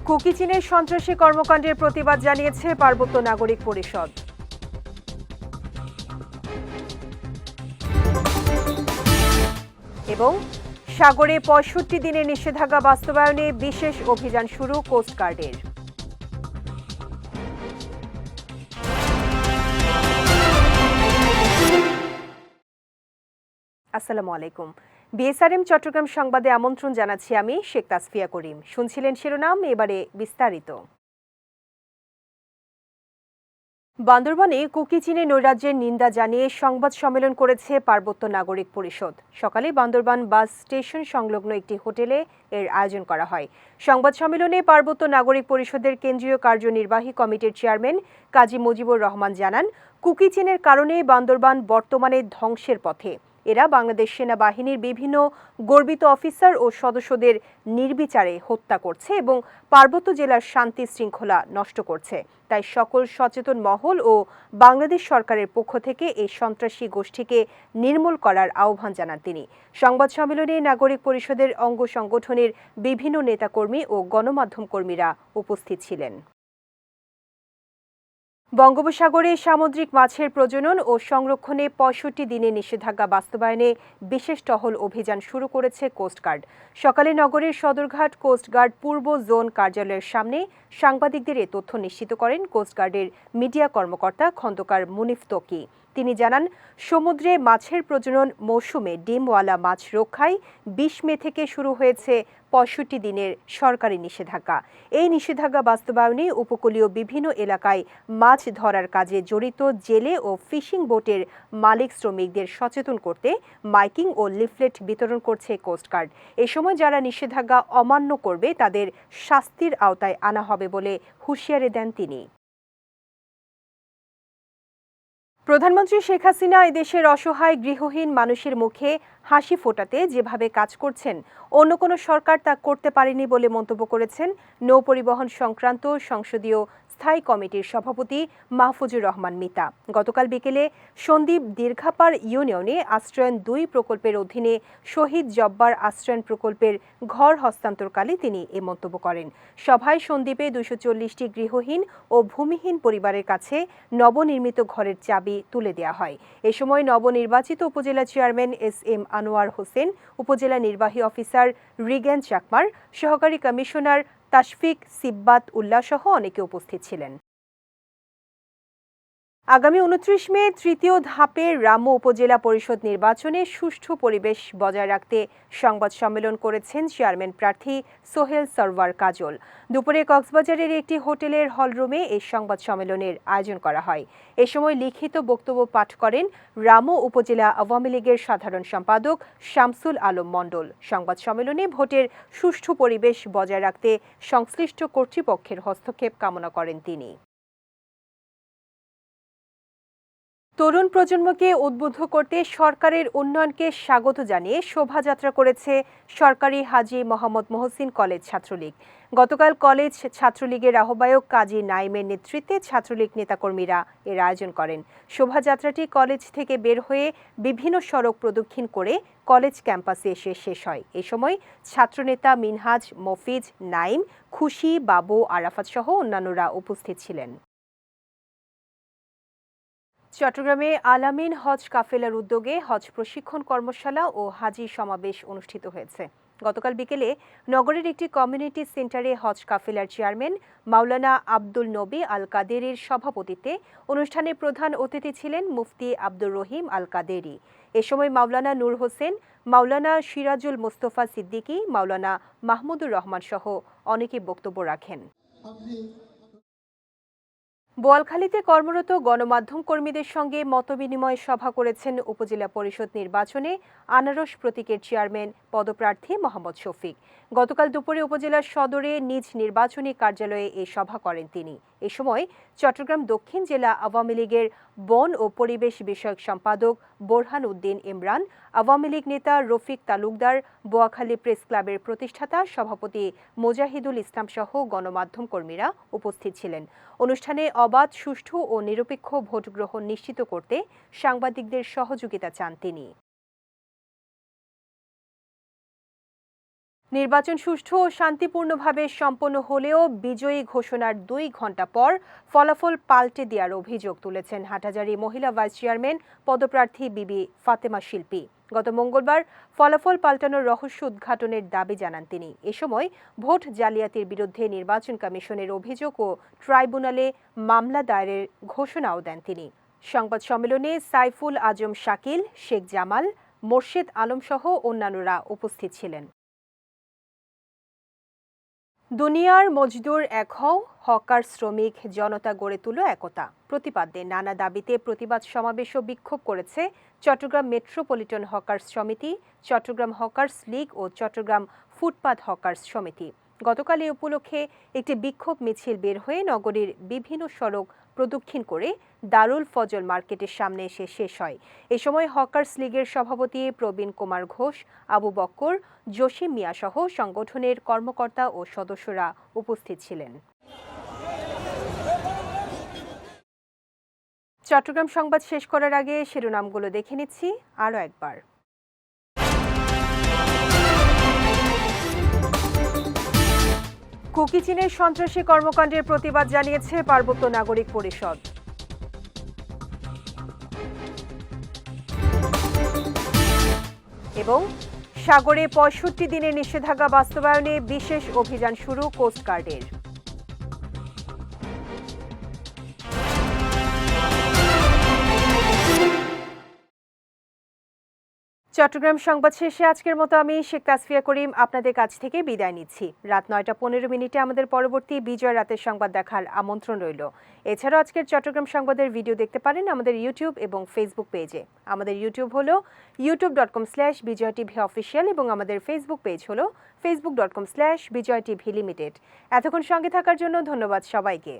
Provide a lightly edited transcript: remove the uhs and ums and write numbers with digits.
Cookie চীনের সন্ত্রাসী কর্মকাণ্ডের প্রতিবাদ জানিয়েছে পার্বত্য নাগরিক পরিষদ। এবং সাগরে ৬৫ দিনের নিষেধাজ্ঞা বাস্তবায়নে বিশেষ অভিযান শুরু কোস্টগার্ডের। আসসালামু আলাইকুম। বিএসআরএম চট্টগ্রাম সংবাদে আমন্ত্রণ জানাচ্ছি আমি শেখ তাসফিয়া করিম। শুনছিলেন শিরোনাম, এবারে বিস্তারিত। বান্দরবানে কুকি চীনে নৈরাজ্যের নিন্দা জানিয়ে সংবাদ সম্মেলন করেছে পার্বত্য নাগরিক পরিষদ। সকালে বান্দরবান বাস স্টেশন সংলগ্ন একটি হোটেলে এর আয়োজন করা হয়। সংবাদ সম্মেলনে পার্বত্য নাগরিক পরিষদের কেন্দ্রীয় কার্যনির্বাহী কমিটির চেয়ারম্যান কাজী মুজিবুর রহমান জানান, কুকি চীনের কারণে বান্দরবান বর্তমানে ধ্বংসের পথে। এরা বাংলাদেশ সেনাবাহিনীর বিভিন্ন গর্বিত অফিসার ও সদস্যদের নির্বিচারে হত্যা করছে এবং পার্বত্য জেলার শান্তি শৃঙ্খলা নষ্ট করছে। তাই সকল সচেতন মহল ও বাংলাদেশ সরকারের পক্ষ থেকে এই সন্ত্রাসী গোষ্ঠীকে নির্মূল করার আহ্বান জানান তিনি। সংবাদ সম্মেলনে নাগরিক পরিষদের অঙ্গ সংগঠনের বিভিন্ন নেতাকর্মী ও গণমাধ্যম কর্মীরা উপস্থিত ছিলেন। বঙ্গোপসাগরে সামুদ্রিক মাছের প্রজনন ও সংরক্ষণে ৬৫ দিনের নিষেধাজ্ঞা বাস্তবায়নে বিশেষ টহল অভিযান শুরু করেছে কোস্টগার্ড। সকালে নগরের সদরঘাট কোস্টগার্ড পূর্ব জোন কার্যালয়ের সামনে সাংবাদিকদের এ তথ্য নিশ্চিত করেন কোস্টগার্ডের মিডিয়া কর্মকর্তা খন্দকার মুনিফ তকি। তিনি জানান, সমুদ্রে মাছের প্রজনন মৌসুমে ডিমওয়ালা মাছ রক্ষায় ২০ মে থেকে শুরু হয়েছে ৬৫ দিনের সরকারি নিষেধাজ্ঞা। এই নিষেধাজ্ঞা বাস্তবায়নে উপকূলীয় বিভিন্ন এলাকায় মাছ ধরার কাজে জড়িত জেলে ও ফিশিং বোটের মালিক শ্রমিকদের সচেতন করতে মাইকিং ও লিফলেট বিতরণ করছে কোস্টগার্ড। এ সময় যারা নিষেধাজ্ঞা অমান্য করবে তাদের শাস্তির আওতায় আনা হবে বলে হুঁশিয়ারি দেন তিনি। প্রধানমন্ত্রী শেখ হাসিনা এদেশের অসহায় গৃহহীন মানুষের মুখে হাসি ফোটাতে যেভাবে কাজ করছেন, অন্য কোনো সরকার তা করতে পারেনি বলে মন্তব্য করেছেন নৌপরিবহন সংক্রান্ত সংসদীয় স্থায়ী কমিটির সভাপতি মাহফুজুর রহমান মিতা। গতকাল বিকেলে সন্দ্বীপ দীর্ঘাপাড় ইউনিয়নে আশ্রয়ন ২ প্রকল্পের অধীনে শহীদ জব্বার আশ্রয়ন প্রকল্পের ঘর হস্তান্তরকালে তিনি এ মন্তব্য করেন। সভায় সন্দ্বীপে ২৪০টি গৃহহীন ও ভূমিহীন পরিবারের কাছে নবনির্মিত ঘরের চাবি তুলে দেওয়া হয়। এ সময় নবনির্বাচিত উপজেলা চেয়ারম্যান এস.এম. আনোয়ার হোসেন, উপজেলা নির্বাহী অফিসার রিগ্যান চাকমার, সহকারী কমিশনার তাশফিক সিব্বাত উল্লাহ সহ অনেকে উপস্থিত ছিলেন। আগামী ২৯ মে তৃতীয় ধাপের রামু উপজেলা পরিষদ নির্বাচনে সুষ্ঠু পরিবেশ বজায় রাখতে সংবাদ সম্মেলন করেছেন চেয়ারম্যান প্রার্থী সোহেল সরওয়ার কাজল। দুপুরে কক্সবাজারের একটি হোটেলের হলরুমে এই সংবাদ সম্মেলনের আয়োজন করা হয়। এ সময় লিখিত বক্তব্য পাঠ করেন রামু উপজেলা আওয়ামী লীগের সাধারণ সম্পাদক শামসুল আলম মণ্ডল। সংবাদ সম্মেলনে ভোটের সুষ্ঠু পরিবেশ বজায় রাখতে সংশ্লিষ্ট কর্তৃপক্ষের হস্তক্ষেপ কামনা করেন তিনি। তরুণ প্রজন্মকে উদ্বুদ্ধ করতে সরকারের উন্নয়নকে স্বাগত জানিয়ে শোভাযাত্রা করেছে সরকারি হাজী মোহাম্মদ মহসিন কলেজ ছাত্রলীগ। গতকাল কলেজ ছাত্রলীগের আহ্বায়ক কাজী নাইমের নেতৃত্বে ছাত্রলীগ নেতাকর্মীরা এর আয়োজন করেন। শোভাযাত্রাটি কলেজ থেকে বের হয়ে বিভিন্ন সড়ক প্রদক্ষিণ করে কলেজ ক্যাম্পাসে এসে শেষ হয়। এ সময় ছাত্রনেতা মিনহাজ, মফিজ, নাইম, খুশি, বাবু, আরাফাত সহ অন্যান্যরা উপস্থিত ছিলেন। চট্টগ্রামে আলামিন হজ কাফেলার উদ্যোগে হজ প্রশিক্ষণ কর্মশালা ও হাজি সমাবেশ অনুষ্ঠিত হয়েছে। গতকাল বিকেলে নগরের একটি কমিউনিটি সেন্টারে হজ কাফেলার চেয়ারম্যান মাওলানা আব্দুল নবী আল কাদেরির সভাপতিত্বে অনুষ্ঠানে প্রধান অতিথি ছিলেন মুফতি আব্দুর রহিম আল কাদেরি। এ সময় মাওলানা নূর হোসেন, মাওলানা সিরাজুল মুস্তফা সিদ্দিকী, মাওলানা মাহমুদুর রহমান সহ অনেকে বক্তব্য রাখেন। বোয়ালখালীতে কর্মরত গণমাধ্যম কর্মীদের সঙ্গে মতবিনিময় সভা করেছেন উপজেলা পরিষদ নির্বাচনে আনারস প্রতীকের চেয়ারম্যান পদপ্রার্থী মোহাম্মদ শফিক। গতকাল দুপুরে উপজেলার সদরে নিজ নির্বাচনী কার্যালয়ে এ সভা করেন তিনি। এ সময় চট্টগ্রাম দক্ষিণ জেলা আওয়ামী লীগের বন ও পরিবেশ বিষয়ক সম্পাদক বোরহান উদ্দিন ইমরান, আওয়ামী লীগ নেতা রফিক তালুকদার, বোয়াখালী প্রেস ক্লাবের প্রতিষ্ঠাতা সভাপতি মোজাহিদুল ইসলাম সহ গণমাধ্যম কর্মীরা উপস্থিত ছিলেন। অনুষ্ঠানে অবাধ, সুষ্ঠু ও নিরপেক্ষ ভোট গ্রহণ নিশ্চিত করতে সাংবাদিকদের সহযোগিতা চান তিনি। নির্বাচন সুষ্ঠু ও শান্তিপূর্ণভাবে সম্পন্ন হলেও বিজয়ী ঘোষণার 2 ঘণ্টা পর ফলাফল পাল্টে দেওয়ার অভিযোগ তুলেছেন হাটহাজারী মহিলা ভাইস চেয়ারম্যান পদপ্রার্থী বিবি ফাতেমা শিল্পী। গত মঙ্গলবার ফলাফল পাল্টানোর রহস্য উদ্ঘাটনের দাবি জানান তিনি। এ সময় ভোট জালিয়াতির বিরুদ্ধে নির্বাচন কমিশনের অভিযোগ ও ট্রাইব্যুনালে মামলা দায়েরের ঘোষণাও দেন তিনি। সংবাদ সম্মেলনে সাইফুল আজম শাকিল, শেখ জামাল, মোর্শেদ আলম সহ অন্যান্যরা উপস্থিত ছিলেন। দুনিয়ার মজদুর এক হও, হকার শ্রমিক জনতা গড়ে তুলো একতা। প্রতিবাদে নানা দাবিতে প্রতিবাদ সমাবেশ ও বিক্ষোভ করেছে চট্টগ্রাম মেট্রোপলিটন হকার্স সমিতি, চট্টগ্রাম হকার্স লীগ ও চট্টগ্রাম ফুটপাত হকার্স সমিতি। গতকাল এই উপলক্ষে একটি বিক্ষোভ মিছিল বের হয়ে নগরীর বিভিন্ন সড়ক প্রদক্ষিণ করে দারুল ফজল মার্কেটের সামনে এসে শেষ হয়। এ সময় হকার্স লীগের সভাপতি প্রবীণ কুমার ঘোষ, আবু বক্কর, জসিম মিয়া সহ সংগঠনের কর্মকর্তা ও সদস্যরা উপস্থিত ছিলেন। চট্টগ্রাম সংবাদ শেষ করার আগে শিরোনামগুলো দেখে নিচ্ছি আরও একবার। কুকি চীনের সন্ত্রাসী কর্মকাণ্ডের প্রতিবাদ জানিয়েছে পার্বত্য নাগরিক পরিষদ। এবং সাগরে ৬৫ দিনের নিষেধাজ্ঞা বাস্তবায়নে বিশেষ অভিযান শুরু কোস্টগার্ডের। চট্টগ্রাম সংবাদ শেষে আজকের মতো আমি শেখ তাসফিয়া করিম আপনাদের কাছ থেকে বিদায় নিচ্ছি। রাত ৯টা ১৫ আমাদের পরবর্তী বিজয় রাতের সংবাদ দেখার আমন্ত্রণ রইল। এছাড়াও আজকের চট্টগ্রাম সংবাদের ভিডিও দেখতে পারেন আমাদের ইউটিউব এবং ফেসবুক পেজে। আমাদের ইউটিউব হলো youtube.com/বিজয়টিভি এবং আমাদের ফেসবুক পেজ হলো facebook.com/বিজয়টিভি লিমিটেড। এতক্ষণ সঙ্গে থাকার জন্য ধন্যবাদ সবাইকে।